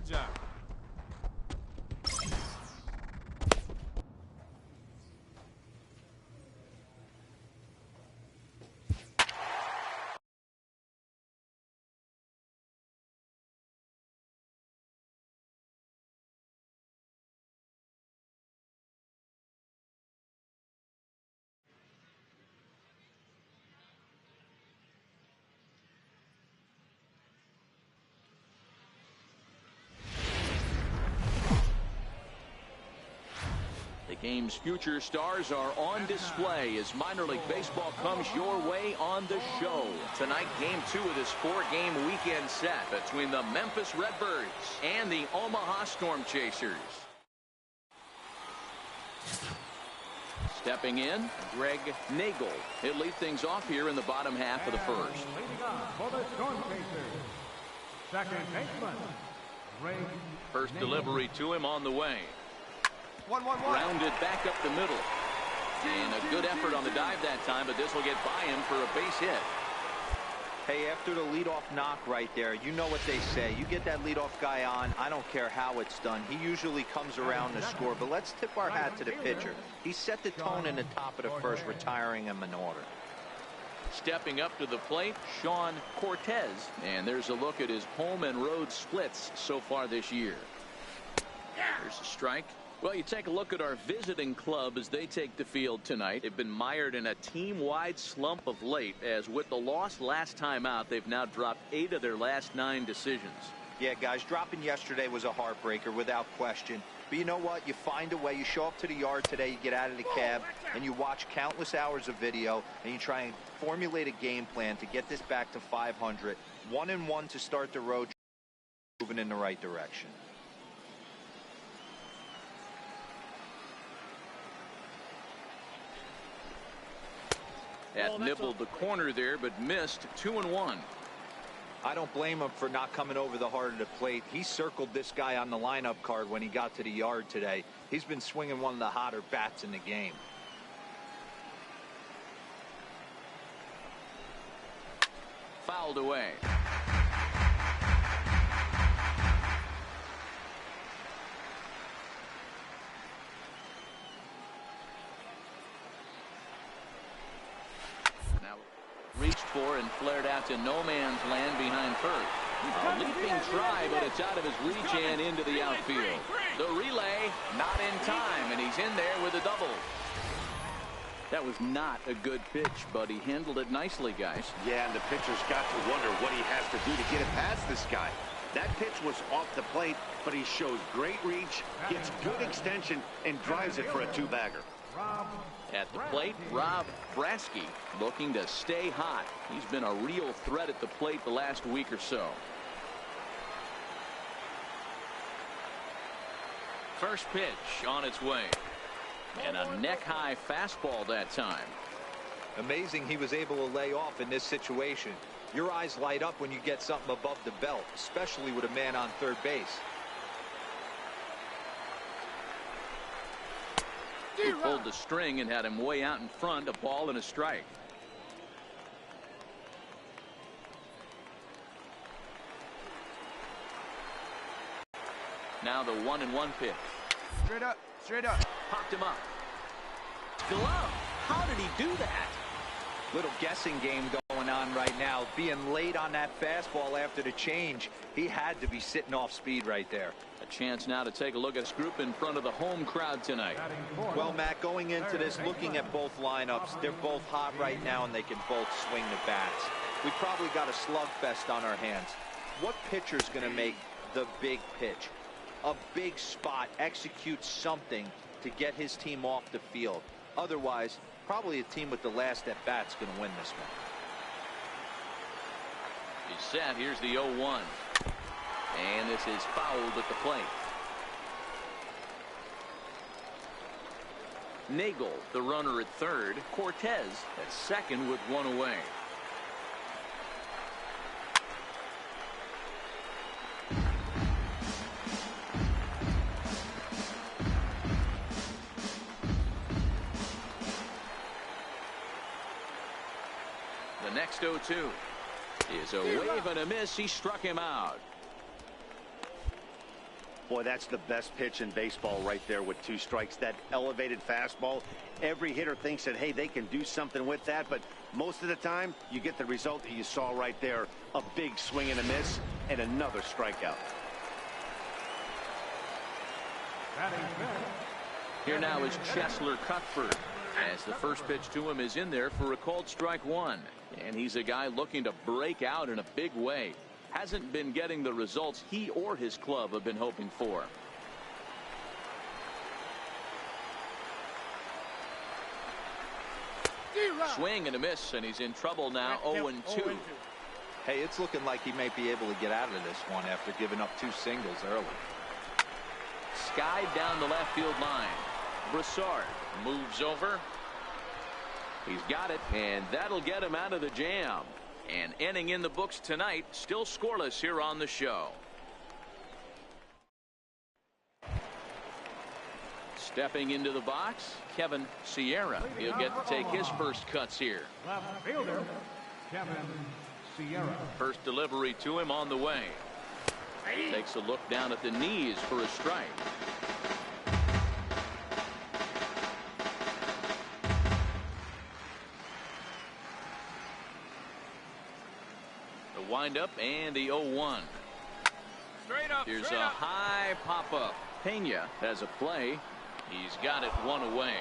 타자. The game's future stars are on display as minor league baseball comes your way on the show. Tonight, game 2 of this 4-game weekend set between the Memphis Redbirds and the Omaha Storm Chasers. Stepping in, Greg Nagel. He'll lead things off here in the bottom half of the first. Leading off for the Storm Chasers, second baseman, Greg First Nagel. delivery to him on the way. 1-1-1. Rounded back up the middle. And a good effort on the dive that time, but this will get by him for a base hit. Hey, after the leadoff knock right there, you know what they say. You get that leadoff guy on, I don't care how it's done. He usually comes around to score, but let's tip our hat to the pitcher. He set the tone in the top of the first, retiring him in order. Stepping up to the plate, Sean Cortez. And there's a look at his home and road splits so far this year. There's a strike. Well, you take a look at our visiting club as they take the field tonight. They've been mired in a team-wide slump of late, as with the loss last time out, they've now dropped 8 of their last 9 decisions. Yeah, guys, dropping yesterday was a heartbreaker without question. But you know what? You find a way. You show up to the yard today, you get out of the cab, and you watch countless hours of video, and you try and formulate a game plan to get this back to 500. 1-1 to start the road, moving in the right direction. That nibbled the corner there, but missed. 2-1. I don't blame him for not coming over the heart of the plate. He circled this guy on the lineup card when he got to the yard today. He's been swinging one of the hotter bats in the game. Fouled away. Reached for and flared out to no man's land behind first. A leaping try, but it's out of his reach and into the outfield. The relay not in time, and he's in there with a double. That was not a good pitch, but he handled it nicely, guys. Yeah, and the pitcher's got to wonder what he has to do to get it past this guy. That pitch was off the plate, but he shows great reach, gets good extension, and drives it for a 2-bagger. At the plate, Rob Brasky looking to stay hot. He's been a real threat at the plate the last week or so. First pitch on its way. And a neck-high fastball that time. Amazing he was able to lay off in this situation. Your eyes light up when you get something above the belt, especially with a man on third base. He pulled the string and had him way out in front, a ball and a strike. Now the 1-1 pitch. Straight up, straight up. Popped him up. Glove. How did he do that? Little guessing game going on right now. Being late on that fastball after the change, he had to be sitting off speed right there. A chance now to take a look at this group in front of the home crowd tonight. Well, Matt, going into this, looking at both lineups, they're both hot right now, and they can both swing the bats. We probably got a slugfest on our hands. What pitcher's going to make the big pitch? A big spot, execute something to get his team off the field. Otherwise, probably a team with the last at bat's going to win this one. He's set. Here's the 0-1. And this is fouled at the plate. Nagel, the runner at third. Cortez at second with one away. The next 0-2 is a wave and a miss. He struck him out. Boy, that's the best pitch in baseball right there with 2 strikes. That elevated fastball. Every hitter thinks that, hey, they can do something with that, but most of the time you get the result that you saw right there. A big swing and a miss and another strikeout. Here now is Cheslor Cuthbert, as the first pitch to him is in there for a called strike 1. And he's a guy looking to break out in a big way. Hasn't been getting the results he or his club have been hoping for. Swing and a miss, and he's in trouble now. 0-2. Hey, it's looking like he may be able to get out of this one after giving up 2 singles early. Skied down the left field line. Broussard moves over. He's got it, and that'll get him out of the jam. An inning in the books tonight, still scoreless here on the show. Stepping into the box, Kevin Sierra. He'll get to take his first cuts here. Left fielder, Kevin Sierra. First delivery to him on the way. Takes a look down at the knees for a strike. The windup and the 0-1. Here's a high pop-up. Pena has a play. He's got it 1 away.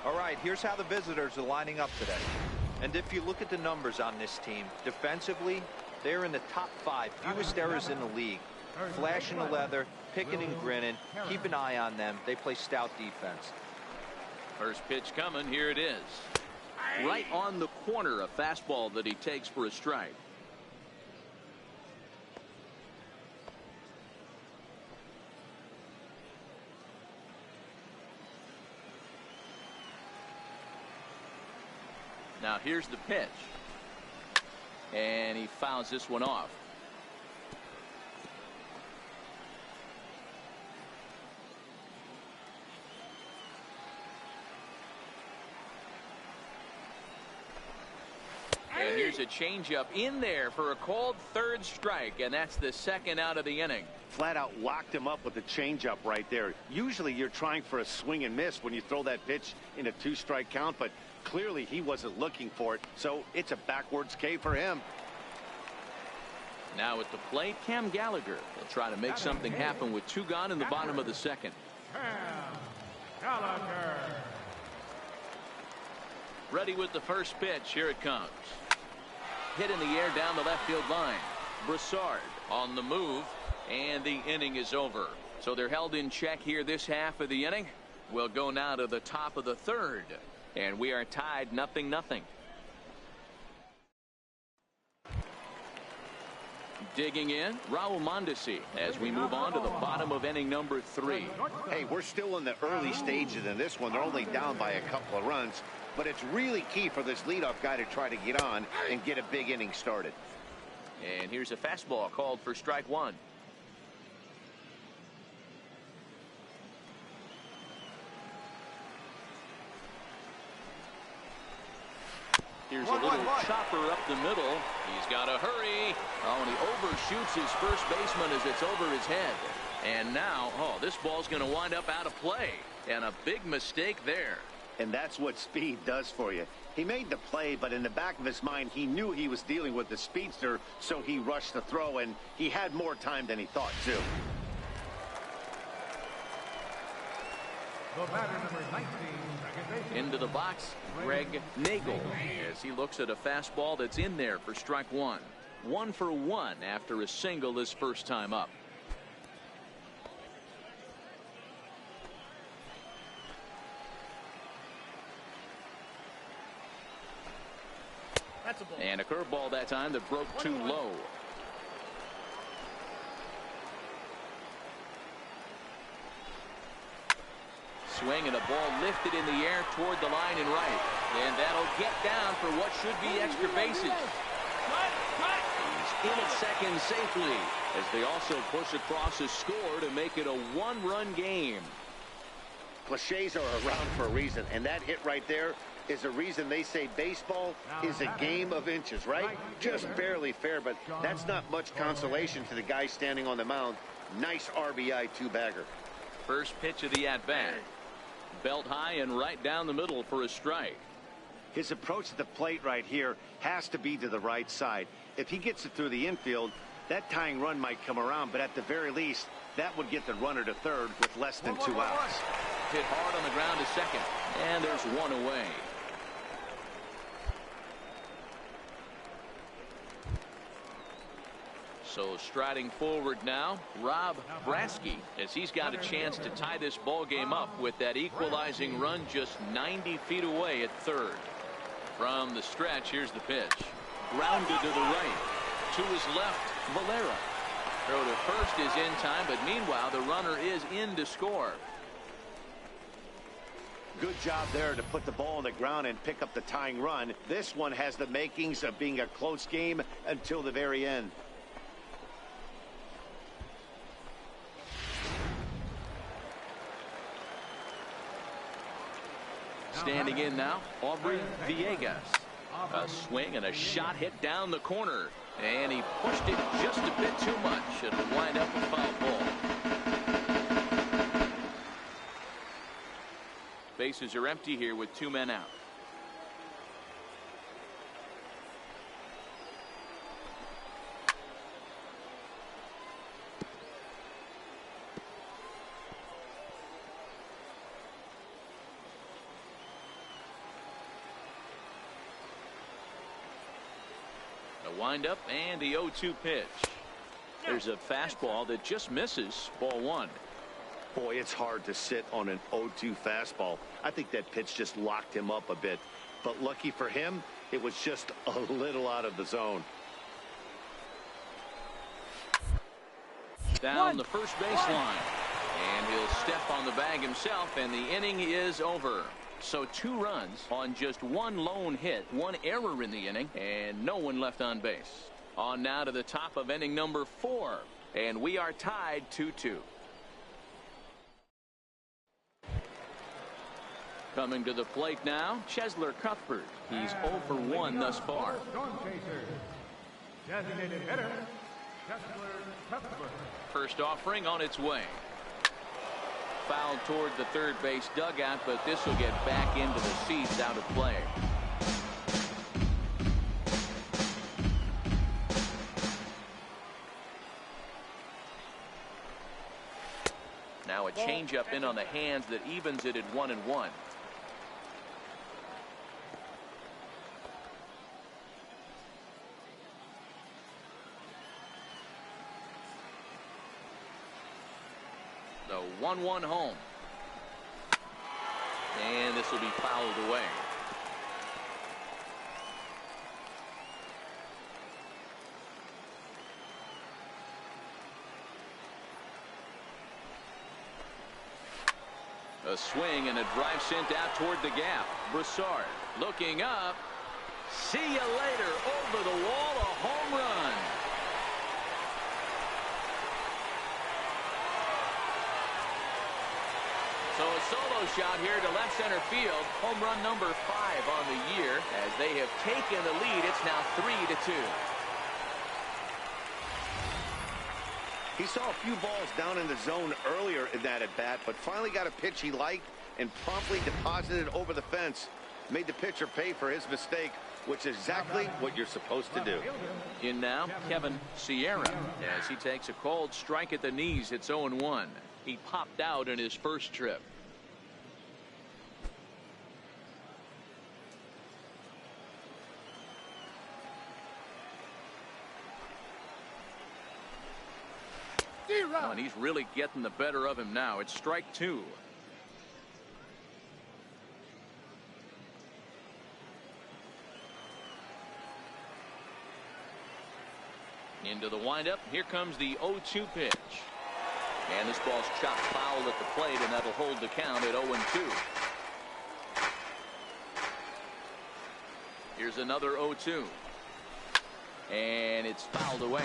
All right, here's how the visitors are lining up today. And if you look at the numbers on this team, defensively, they're in the top 5 fewest errors in the league. Flashing the leather, picking and grinning. Keep an eye on them. They play stout defense. First pitch coming. Here it is. Right on the corner, a fastball that he takes for a strike. Now here's the pitch. And he fouls this one off. And here's a changeup in there for a called 3rd strike, and that's the 2nd out of the inning. Flat out locked him up with a changeup right there. Usually you're trying for a swing and miss when you throw that pitch in a 2-strike count, but clearly he wasn't looking for it, so it's a backwards K for him. Now at the plate, Cam Gallagher will try to make something happen with 2 gone in the bottom of the 2nd. Cam Gallagher. Ready with the first pitch. Here it comes. Hit in the air down the left field line. Broussard on the move, and the inning is over. So they're held in check here this half of the inning. We'll go now to the top of the 3rd, and we are tied 0-0. Digging in, Raul Mondesi as we move on to the bottom of inning number 3. Hey, we're still in the early stages in this one. They're only down by a couple of runs, but it's really key for this leadoff guy to try to get on and get a big inning started. And here's a fastball called for strike 1. Here's a little chopper up the middle. He's got to hurry. Oh, and he overshoots his first baseman as it's over his head. And now, oh, this ball's going to wind up out of play. And a big mistake there. And that's what speed does for you. He made the play, but in the back of his mind, he knew he was dealing with the speedster, so he rushed the throw, and he had more time than he thought, too. The batter, number 19, second base. Into the box, Greg Nagel, as he looks at a fastball that's in there for strike 1. 1 for 1 after a single his first time up. That's a ball. And a curveball that time that broke too low. Swing and a ball lifted in the air toward the line and right. And that'll get down for what should be extra bases. He's in at second safely as they also push across a score to make it a 1-run game. Cliches are around for a reason, and that hit right there is a reason they say baseball is a game of inches, right? Just barely fair, but that's not much consolation to the guy standing on the mound. Nice RBI two-bagger. First pitch of the at-bat. Belt high and right down the middle for a strike. His approach to the plate right here has to be to the right side. If he gets it through the infield, that tying run might come around, but at the very least, that would get the runner to third with less than 2 outs. Hit hard on the ground to second, and there's one away. So striding forward now, Rob Brasky, as he's got a chance to tie this ball game up with that equalizing run just 90 feet away at third. From the stretch, here's the pitch. Grounded to the right. To his left, Valera. Throw to first is in time, but meanwhile, the runner is in to score. Good job there to put the ball on the ground and pick up the tying run. This one has the makings of being a close game until the very end. Standing in now, Aubrey Villegas. A swing and a shot hit down the corner. And he pushed it just a bit too much. It'll wind up a foul ball. Bases are empty here with 2 men out. Windup and the 0-2 pitch. There's a fastball that just misses. Ball 1. Boy, it's hard to sit on an 0-2 fastball. I think that pitch just locked him up a bit. But lucky for him, it was just a little out of the zone. Down the first baseline. And he'll step on the bag himself, and the inning is over. So 2 runs on just 1 lone hit, 1 error in the inning, and no one left on base. On now to the top of inning number 4, and we are tied 2-2. Coming to the plate now, Chesler Cuthbert. He's 0 for 1 thus far. Designated hitter, Chesler Cuthbert. First offering on its way. Fouled toward the third base dugout, but this will get back into the seats out of play. Now a changeup in on the hands that evens it at 1-1. The 1-1 home. And this will be fouled away. A swing and a drive sent out toward the gap. Broussard looking up. See you later. Over the wall, a home run. So a solo shot here to left center field. Home run number 5 on the year. As they have taken the lead, it's now 3-2. He saw a few balls down in the zone earlier in that at-bat, but finally got a pitch he liked and promptly deposited over the fence. Made the pitcher pay for his mistake, which is exactly what you're supposed to do. In now, Kevin Sierra, as he takes a called strike at the knees. It's 0-1. He popped out in his first trip. Oh, and he's really getting the better of him now. It's strike 2. Into the windup. Here comes the 0-2 pitch. And this ball's chopped foul at the plate, and that'll hold the count at 0-2. Here's another 0-2. And it's fouled away.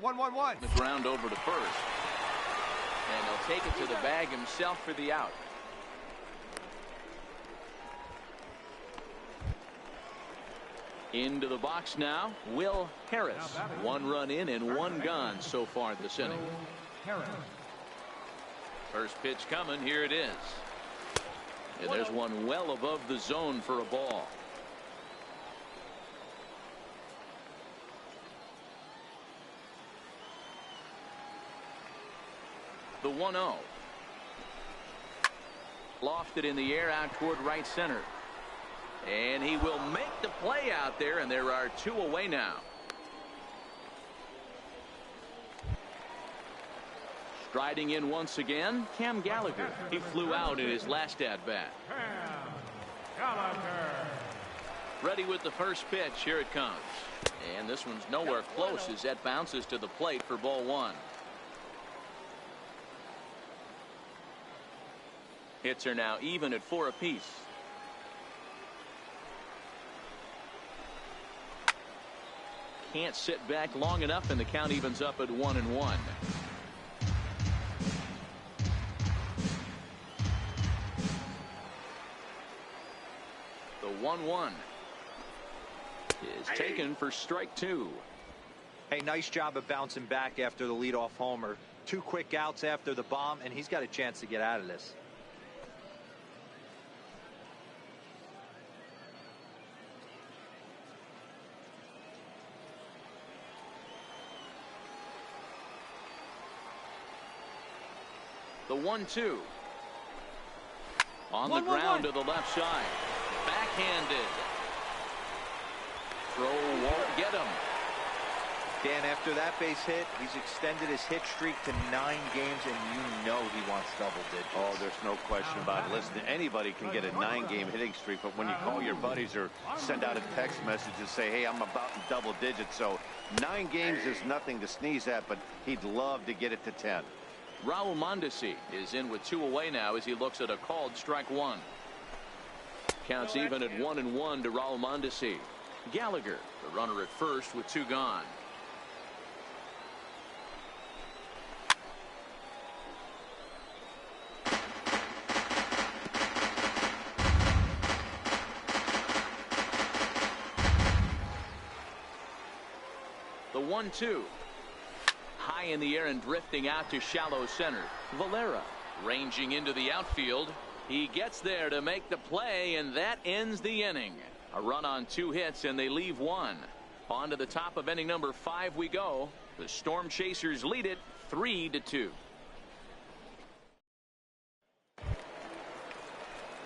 One. The ground over to first. And he'll take it to the bag himself for the out. Into the box now, Will Harris. 1 run in and 1 gone so far this inning. First pitch coming. Here it is. And there's one well above the zone for a ball. The 1-0. Lofted in the air out toward right center. And he will make the play out there, and there are 2 away now. Striding in once again, Cam Gallagher. He flew out in his last at-bat. Ready with the first pitch. Here it comes. And this one's nowhere close as that bounces to the plate for ball 1. Hits are now even at 4 apiece. Can't sit back long enough, and the count evens up at 1-1. The 1-1 is taken for strike 2. Hey, nice job of bouncing back after the leadoff homer. 2 quick outs after the bomb, and he's got a chance to get out of this. The 1-2 on the ground to the left side. Backhanded. Throw won't get him. Dan, after that base hit, he's extended his hit streak to 9 games, and you know he wants double digits. Oh, there's no question about it. Listen, anybody can get a 9-game hitting streak, but when you call your buddies or send out a text message and say, hey, I'm about in double digits, so 9 games is nothing to sneeze at, but he'd love to get it to 10. Raul Mondesi is in with 2 away now as he looks at a called strike 1. Counts even at 1-1 to Raul Mondesi. Gallagher, the runner at first with 2 gone. The 1-2. High in the air and drifting out to shallow center. Valera ranging into the outfield. He gets there to make the play, and that ends the inning. A run on 2 hits, and they leave 1. On to the top of inning number 5 we go. The Storm Chasers lead it 3-2.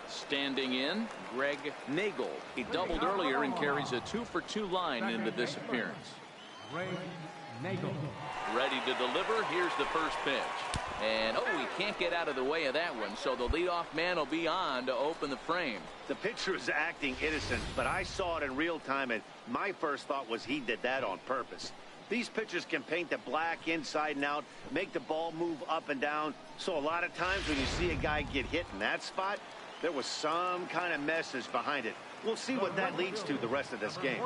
Standing in, Greg Nagel. He doubled earlier and carries a 2-for-2 line into this appearance. Ready to deliver. Here's the first pitch. And he can't get out of the way of that one, so the leadoff man will be on to open the frame. The pitcher is acting innocent, but I saw it in real time, and my first thought was he did that on purpose. These pitchers can paint the black inside and out, make the ball move up and down, so a lot of times when you see a guy get hit in that spot, there was some kind of message behind it. We'll see what that leads to the rest of this game.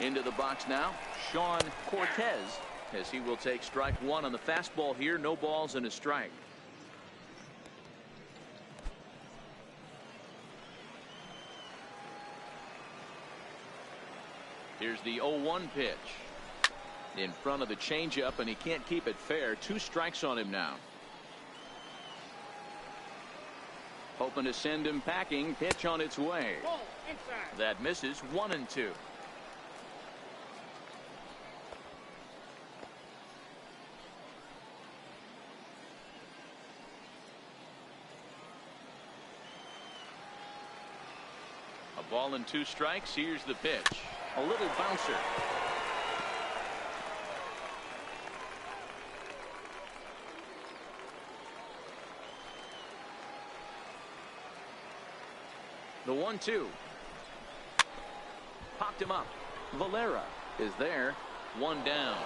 Into the box now, Sean Cortez, as he will take strike 1 on the fastball here. No balls and a strike. Here's the 0-1 pitch. In front of the changeup, and he can't keep it fair. 2 strikes on him now. Hoping to send him packing. Pitch on its way. That misses. 1-2. A ball and 2 strikes. Here's the pitch. A little bouncer. The 1-2. Popped him up. Valera is there. 1 down.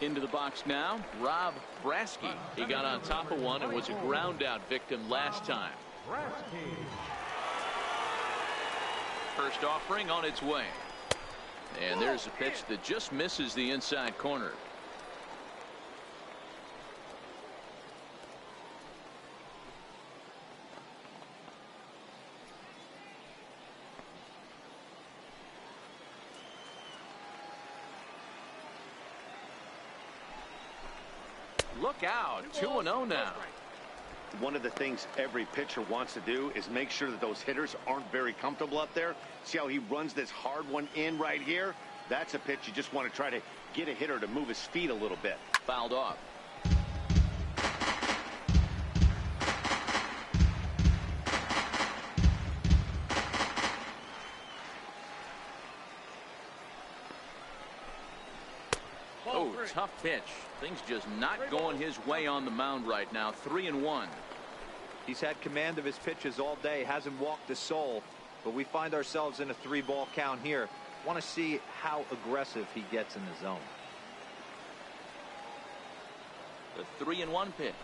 Into the box now, Rob Brasky. He got on top of one and was a ground out victim last time. Brasky. First offering on its way. And there's a pitch that just misses the inside corner. Look out, 2-0 now. One of the things every pitcher wants to do is make sure that those hitters aren't very comfortable up there. See how he runs this hard one in right here? That's a pitch you just want to try to get a hitter to move his feet a little bit. Fouled off. Oh, tough pitch. Things just not going his way on the mound right now. 3-1. He's had command of his pitches all day, hasn't walked a soul, but we find ourselves in a 3-ball count here. Want to see how aggressive he gets in the zone. The 3-1 pitch.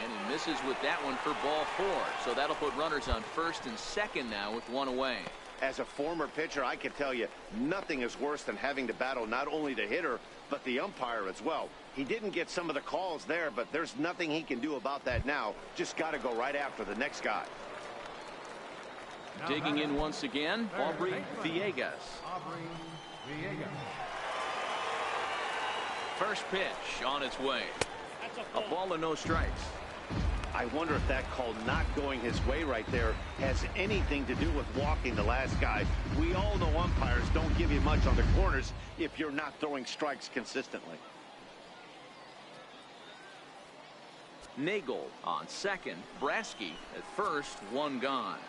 And he misses with that one for ball 4. So that'll put runners on first and second now with one away. As a former pitcher, I can tell you nothing is worse than having to battle not only the hitter but the umpire as well. He didn't get some of the calls there, but there's nothing he can do about that now. Just got to go right after the next guy. Digging in once again, Aubrey Villegas. First pitch on its way. A ball and no strikes. I wonder if that call not going his way right there has anything to do with walking the last guy. We all know umpires don't give you much on the corners if you're not throwing strikes consistently. Nagel on second. Brasky at first. One gone.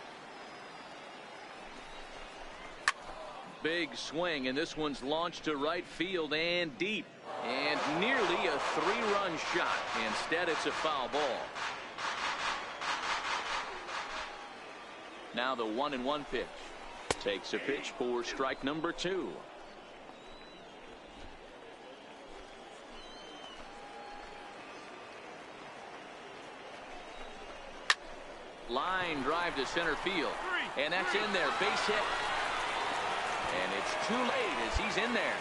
Big swing, and this one's launched to right field and deep. And nearly a 3-run shot. Instead, it's a foul ball. Now the 1-1 pitch. Takes a pitch for strike number 2. Line drive to center field. And that's in there. Base hit. And it's too late as he's in there.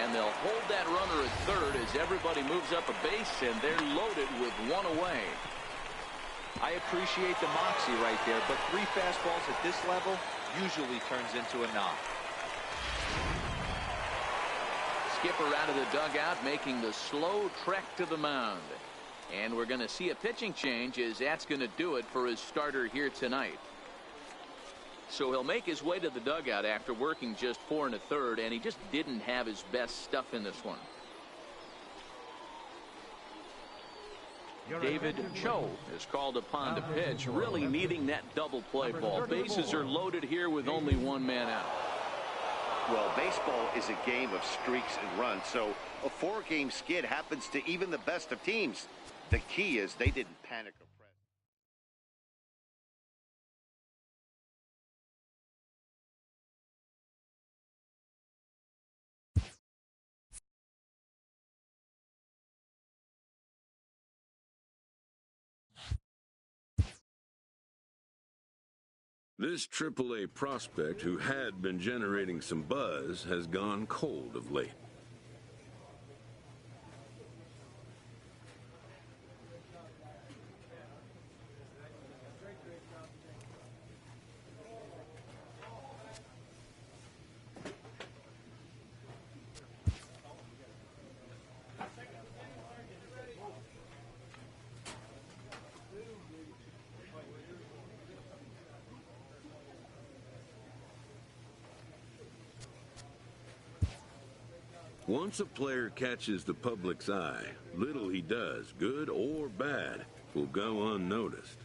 And they'll hold that runner at third as everybody moves up a base, and they're loaded with one away. I appreciate the moxie right there, but 3 fastballs at this level usually turns into a knock. Skipper out of the dugout, making the slow trek to the mound. And we're going to see a pitching change, as that's going to do it for his starter here tonight. So he'll make his way to the dugout after working just 4 1/3, and he just didn't have his best stuff in this one. David Cho is called upon to pitch, really needing that double play ball. Bases are loaded here with only 1 man out. Well, baseball is a game of streaks and runs, so a 4-game skid happens to even the best of teams. The key is they didn't panic or press. This AAA prospect, who had been generating some buzz, has gone cold of late. Once a player catches the public's eye, little he does, good or bad, will go unnoticed.